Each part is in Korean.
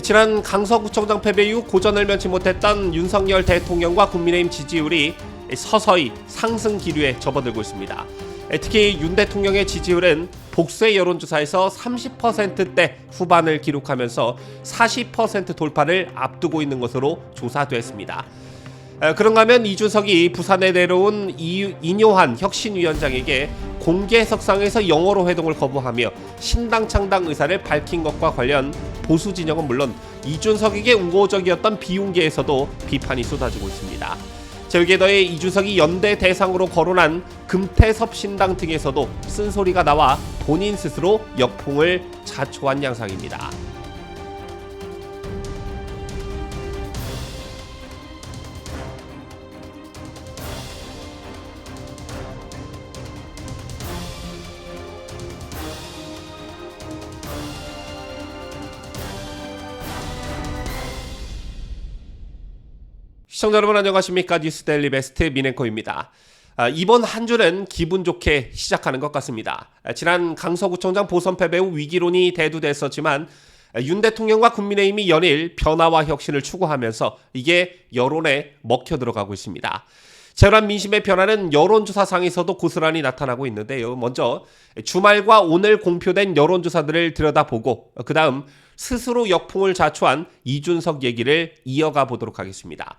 지난 강서구청장 패배 이후 고전을 면치 못했던 윤석열 대통령과 국민의힘 지지율이 서서히 상승 기류에 접어들고 있습니다. 특히 윤 대통령의 지지율은 복수의 여론조사에서 30%대 후반을 기록하면서 40% 돌파를 앞두고 있는 것으로 조사됐습니다. 그런가 하면 이준석이 부산에 내려온 이뇨한 혁신위원장에게 공개석상에서 영어로 회동을 거부하며 신당 창당 의사를 밝힌 것과 관련 보수 진영은 물론 이준석에게 우호적이었던 비운계에서도 비판이 쏟아지고 있습니다. 여기에 더해 이준석이 연대 대상으로 거론한 금태섭 신당 등에서도 쓴소리가 나와 본인 스스로 역풍을 자초한 양상입니다. 시청자 여러분 안녕하십니까? 뉴스데일리 베스트 민앵커입니다. 이번 한 주는 기분 좋게 시작하는 것 같습니다. 지난 강서구청장 보선 패배 후 위기론이 대두됐었지만 윤 대통령과 국민의힘이 연일 변화와 혁신을 추구하면서 이게 여론에 먹혀 들어가고 있습니다. 재란 민심의 변화는 여론조사상에서도 고스란히 나타나고 있는데요. 먼저 주말과 오늘 공표된 여론조사들을 들여다보고 그 다음 스스로 역풍을 자초한 이준석 얘기를 이어가 보도록 하겠습니다.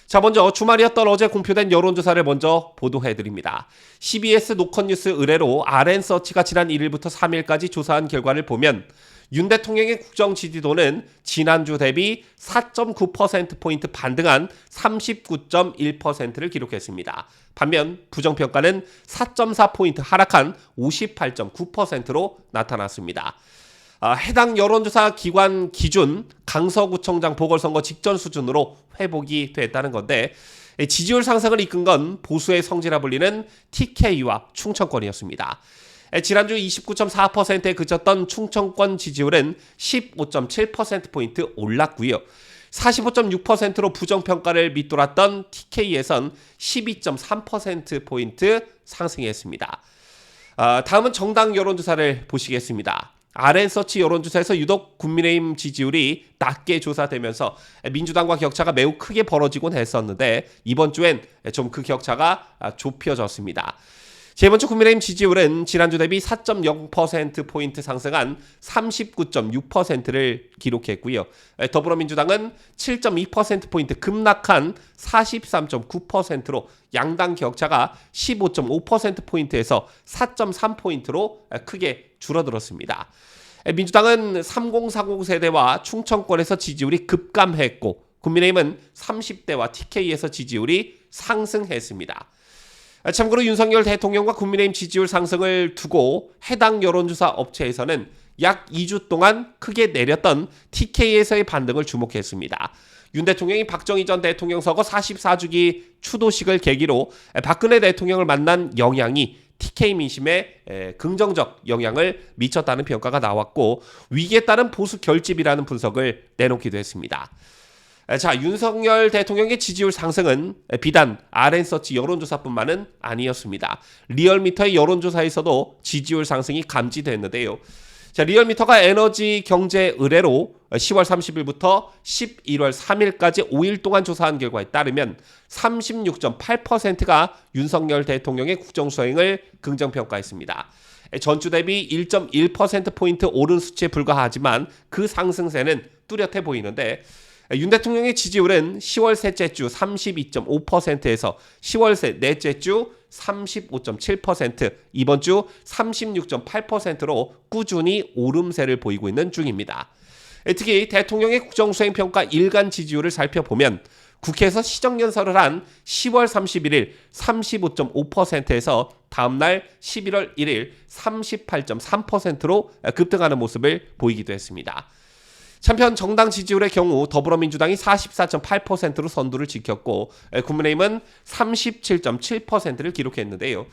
자, 먼저 주말이었던 어제 공표된 여론조사를 먼저 보도해드립니다. CBS 노컷뉴스 의뢰로 RN서치가 지난 1일부터 3일까지 조사한 결과를 보면 윤 대통령의 국정 지지도는 지난주 대비 4.9%포인트 반등한 39.1%를 기록했습니다. 반면 부정평가는 4.4포인트 하락한 58.9%로 나타났습니다. 해당 여론조사 기관 기준 강서구청장 보궐선거 직전 수준으로 회복이 됐다는 건데 지지율 상승을 이끈 건 보수의 성지라 불리는 TK와 충청권이었습니다. 지난주 29.4%에 그쳤던 충청권 지지율은 15.7%포인트 올랐고요. 45.6%로 부정평가를 밑돌았던 TK에선 12.3%포인트 상승했습니다. 다음은 정당 여론조사를 보시겠습니다. RN서치 여론조사에서 유독 국민의힘 지지율이 낮게 조사되면서 민주당과 격차가 매우 크게 벌어지곤 했었는데 이번 주엔 좀 그 격차가 좁혀졌습니다. 세 번째 국민의힘 지지율은 지난주 대비 4.0%포인트 상승한 39.6%를 기록했고요. 더불어민주당은 7.2%포인트 급락한 43.9%로 양당 격차가 15.5%포인트에서 4.3포인트로 크게 줄어들었습니다. 민주당은 3040 세대와 충청권에서 지지율이 급감했고 국민의힘은 30대와 TK에서 지지율이 상승했습니다. 참고로 윤석열 대통령과 국민의힘 지지율 상승을 두고 해당 여론조사 업체에서는 약 2주 동안 크게 내렸던 TK에서의 반등을 주목했습니다. 윤 대통령이 박정희 전 대통령 서거 44주기 추도식을 계기로 박근혜 대통령을 만난 영향이 TK 민심에 긍정적 영향을 미쳤다는 평가가 나왔고 위기에 따른 보수 결집이라는 분석을 내놓기도 했습니다. 자, 윤석열 대통령의 지지율 상승은 비단 RN서치 여론조사뿐만은 아니었습니다. 리얼미터의 여론조사에서도 지지율 상승이 감지됐는데요. 자, 리얼미터가 에너지 경제 의뢰로 10월 30일부터 11월 3일까지 5일 동안 조사한 결과에 따르면 36.8%가 윤석열 대통령의 국정수행을 긍정평가했습니다. 전주 대비 1.1%포인트 오른 수치에 불과하지만 그 상승세는 뚜렷해 보이는데 윤 대통령의 지지율은 10월 셋째 주 32.5%에서 10월 넷째 주 35.7%, 이번 주 36.8%로 꾸준히 오름세를 보이고 있는 중입니다. 특히 대통령의 국정수행평가 일간 지지율을 살펴보면 국회에서 시정연설을 한 10월 31일 35.5%에서 다음날 11월 1일 38.3%로 급등하는 모습을 보이기도 했습니다. 한편 정당 지지율의 경우 더불어민주당이 44.8%로 선두를 지켰고 국민의힘은 37.7%를 기록했는데요.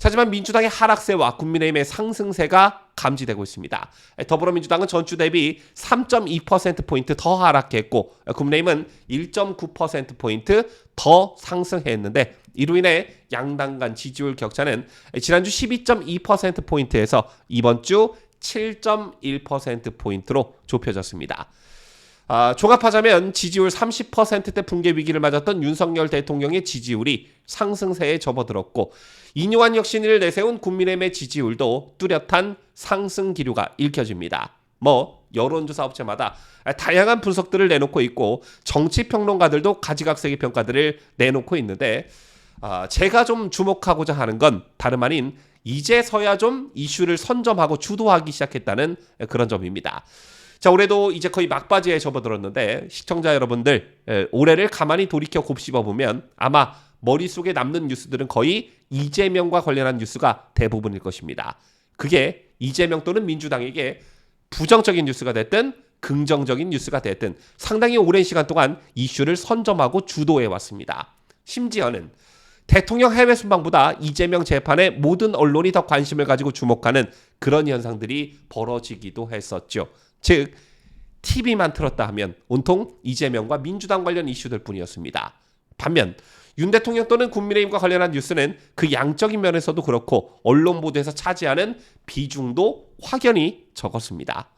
하지만 민주당의 하락세와 국민의힘의 상승세가 감지되고 있습니다. 더불어민주당은 전주 대비 3.2%포인트 더 하락했고 국민의힘은 1.9%포인트 더 상승했는데 이로 인해 양당 간 지지율 격차는 지난주 12.2%포인트에서 이번 주 7.1%포인트로 좁혀졌습니다. 종합하자면 지지율 30%대 붕괴 위기를 맞았던 윤석열 대통령의 지지율이 상승세에 접어들었고 이뇨한 혁신위를 내세운 국민의힘의 지지율도 뚜렷한 상승 기류가 읽혀집니다. 여론조사 업체마다 다양한 분석들을 내놓고 있고 정치평론가들도 가지각색의 평가들을 내놓고 있는데 제가 좀 주목하고자 하는 건 다름 아닌 이제서야 좀 이슈를 선점하고 주도하기 시작했다는 그런 점입니다. 자, 올해도 이제 거의 막바지에 접어들었는데 시청자 여러분들 올해를 가만히 돌이켜 곱씹어보면 아마 머릿속에 남는 뉴스들은 거의 이재명과 관련한 뉴스가 대부분일 것입니다. 그게 이재명 또는 민주당에게 부정적인 뉴스가 됐든 긍정적인 뉴스가 됐든 상당히 오랜 시간 동안 이슈를 선점하고 주도해 왔습니다. 심지어는 대통령 해외 순방보다 이재명 재판에 모든 언론이 더 관심을 가지고 주목하는 그런 현상들이 벌어지기도 했었죠. 즉 TV만 틀었다 하면 온통 이재명과 민주당 관련 이슈들 뿐이었습니다. 반면 윤 대통령 또는 국민의힘과 관련한 뉴스는 그 양적인 면에서도 그렇고 언론 보도에서 차지하는 비중도 확연히 적었습니다.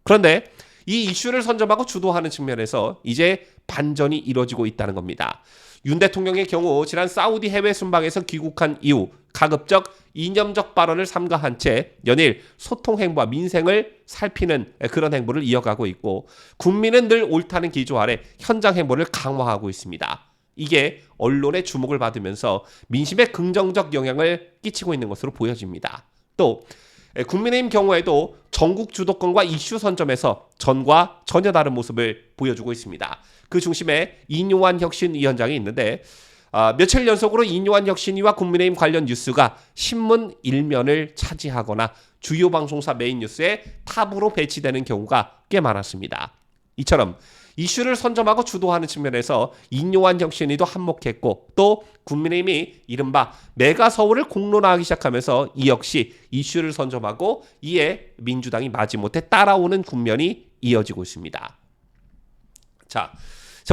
그런데 이 이슈를 선점하고 주도하는 측면에서 이제 반전이 이뤄지고 있다는 겁니다. 윤 대통령의 경우 지난 사우디 해외 순방에서 귀국한 이후 가급적 이념적 발언을 삼가한 채 연일 소통 행보와 민생을 살피는 그런 행보를 이어가고 있고 국민은 늘 옳다는 기조 아래 현장 행보를 강화하고 있습니다. 이게 언론의 주목을 받으면서 민심에 긍정적 영향을 끼치고 있는 것으로 보여집니다. 또 국민의힘 경우에도 전국 주도권과 이슈 선점에서 전과 전혀 다른 모습을 보여주고 있습니다. 그 중심에 이뇨한 혁신위원장이 있는데 며칠 연속으로 이뇨한 혁신위와 국민의힘 관련 뉴스가 신문 일면을 차지하거나 주요 방송사 메인 뉴스에 탑으로 배치되는 경우가 꽤 많았습니다. 이처럼 이슈를 선점하고 주도하는 측면에서 이뇨한 혁신위도 한몫했고 또 국민의힘이 이른바 메가 서울을 공론화하기 시작하면서 이 역시 이슈를 선점하고 이에 민주당이 마지못해 따라오는 국면이 이어지고 있습니다. 자,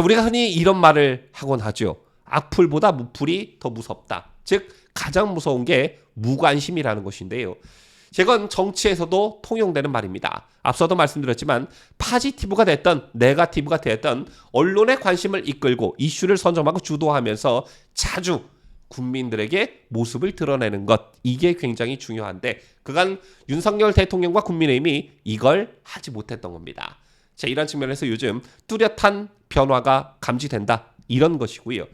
우리가 흔히 이런 말을 하곤 하죠. 악플보다 무플이 더 무섭다. 즉 가장 무서운 게 무관심이라는 것인데요. 이건 정치에서도 통용되는 말입니다. 앞서도 말씀드렸지만 파지티브가 됐던 네거티브가 됐던 언론의 관심을 이끌고 이슈를 선점하고 주도하면서 자주 국민들에게 모습을 드러내는 것, 이게 굉장히 중요한데 그간 윤석열 대통령과 국민의힘이 이걸 하지 못했던 겁니다. 자, 이런 측면에서 요즘 뚜렷한 변화가 감지된다, 이런 것이고요.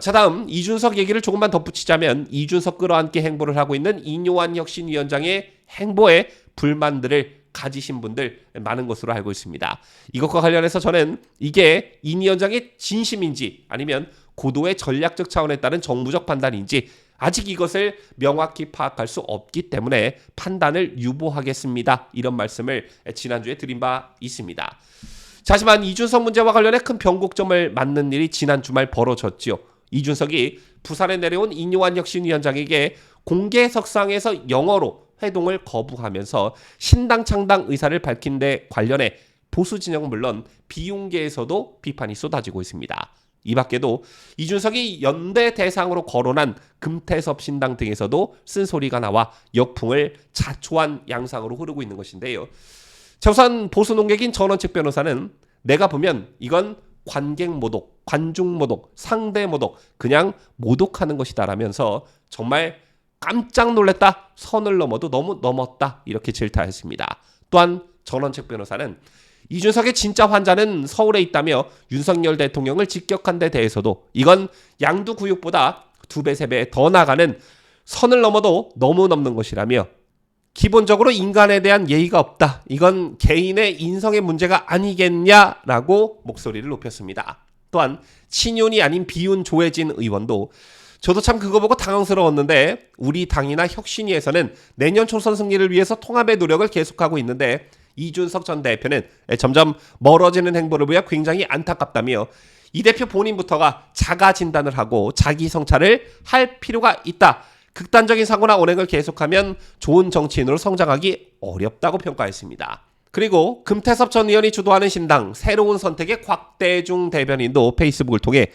자, 다음 이준석 얘기를 조금만 덧붙이자면 이준석 끌어안기 행보를 하고 있는 이뇨한 혁신위원장의 행보에 불만들을 가지신 분들 많은 것으로 알고 있습니다. 이것과 관련해서 저는 이게 이 위원장의 진심인지 아니면 고도의 전략적 차원에 따른 정무적 판단인지 아직 이것을 명확히 파악할 수 없기 때문에 판단을 유보하겠습니다. 이런 말씀을 지난주에 드린 바 있습니다. 하지만 이준석 문제와 관련해 큰 변곡점을 맞는 일이 지난 주말 벌어졌지요. 이준석이 부산에 내려온 이뇨한 혁신위원장에게 공개석상에서 영어로 회동을 거부하면서 신당 창당 의사를 밝힌 데 관련해 보수 진영은 물론 비윤계에서도 비판이 쏟아지고 있습니다. 이 밖에도 이준석이 연대 대상으로 거론한 금태섭 신당 등에서도 쓴소리가 나와 역풍을 자초한 양상으로 흐르고 있는 것인데요. 우선 보수 농객인 전원책 변호사는 내가 보면 이건 관객 모독, 관중 모독, 상대 모독, 그냥 모독하는 것이다 라면서 정말 깜짝 놀랐다, 선을 넘어도 너무 넘었다, 이렇게 질타했습니다. 또한 전원책 변호사는 이준석의 진짜 환자는 서울에 있다며 윤석열 대통령을 직격한 데 대해서도 이건 양두구육보다 2배, 3배 더 나가는 선을 넘어도 너무 넘는 것이라며 기본적으로 인간에 대한 예의가 없다, 이건 개인의 인성의 문제가 아니겠냐라고 목소리를 높였습니다. 또한 친윤이 아닌 비윤 조혜진 의원도 저도 참 그거 보고 당황스러웠는데 우리 당이나 혁신위에서는 내년 총선 승리를 위해서 통합의 노력을 계속하고 있는데 이준석 전 대표는 점점 멀어지는 행보를 보여 굉장히 안타깝다며 이 대표 본인부터가 자가 진단을 하고 자기 성찰을 할 필요가 있다. 극단적인 사고나 언행을 계속하면 좋은 정치인으로 성장하기 어렵다고 평가했습니다. 그리고 금태섭 전 의원이 주도하는 신당 새로운 선택의 곽대중 대변인도 페이스북을 통해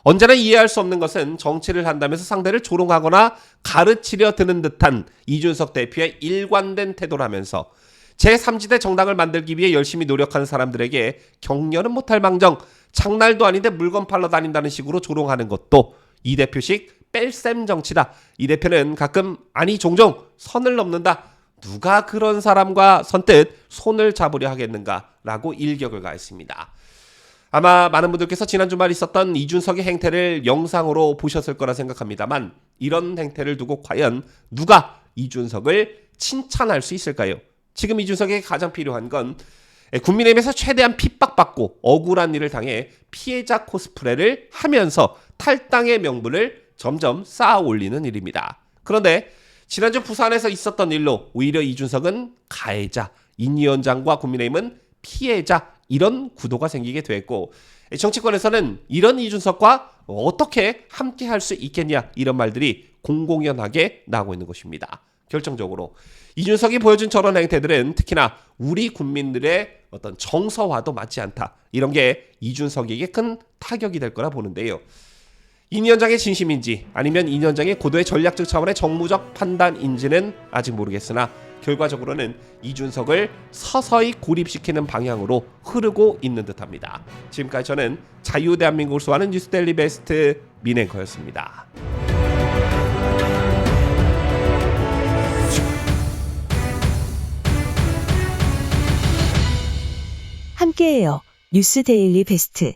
언제나 이해할 수 없는 것은 정치를 한다면서 상대를 조롱하거나 가르치려 드는 듯한 이준석 대표의 일관된 태도라면서 제3지대 정당을 만들기 위해 열심히 노력하는 사람들에게 격려는 못할 망정 장날도 아닌데 물건 팔러 다닌다는 식으로 조롱하는 것도 이 대표식 뺄셈 정치다. 이 대표는 가끔 아니 종종 선을 넘는다. 누가 그런 사람과 선뜻 손을 잡으려 하겠는가라고 일격을 가했습니다. 아마 많은 분들께서 지난 주말 있었던 이준석의 행태를 영상으로 보셨을 거라 생각합니다만 이런 행태를 두고 과연 누가 이준석을 칭찬할 수 있을까요? 지금 이준석에게 가장 필요한 건 국민의힘에서 최대한 핍박받고 억울한 일을 당해 피해자 코스프레를 하면서 탈당의 명분을 점점 쌓아 올리는 일입니다. 그런데 지난주 부산에서 있었던 일로 오히려 이준석은 가해자, 인 위원장과 국민의힘은 피해자 이런 구도가 생기게 됐고 정치권에서는 이런 이준석과 어떻게 함께 할 수 있겠냐 이런 말들이 공공연하게 나오고 있는 것입니다. 결정적으로 이준석이 보여준 저런 행태들은 특히나 우리 국민들의 어떤 정서와도 맞지 않다. 이런 게 이준석에게 큰 타격이 될 거라 보는데요. 인 위원장의 진심인지 아니면 인 위원장의 고도의 전략적 차원의 정무적 판단인지는 아직 모르겠으나 결과적으로는 이준석을 서서히 고립시키는 방향으로 흐르고 있는 듯합니다. 지금까지 저는 자유대한민국을 수호하는 뉴스데일리 베스트 민앵커였습니다. 함께해요. 뉴스데일리 베스트.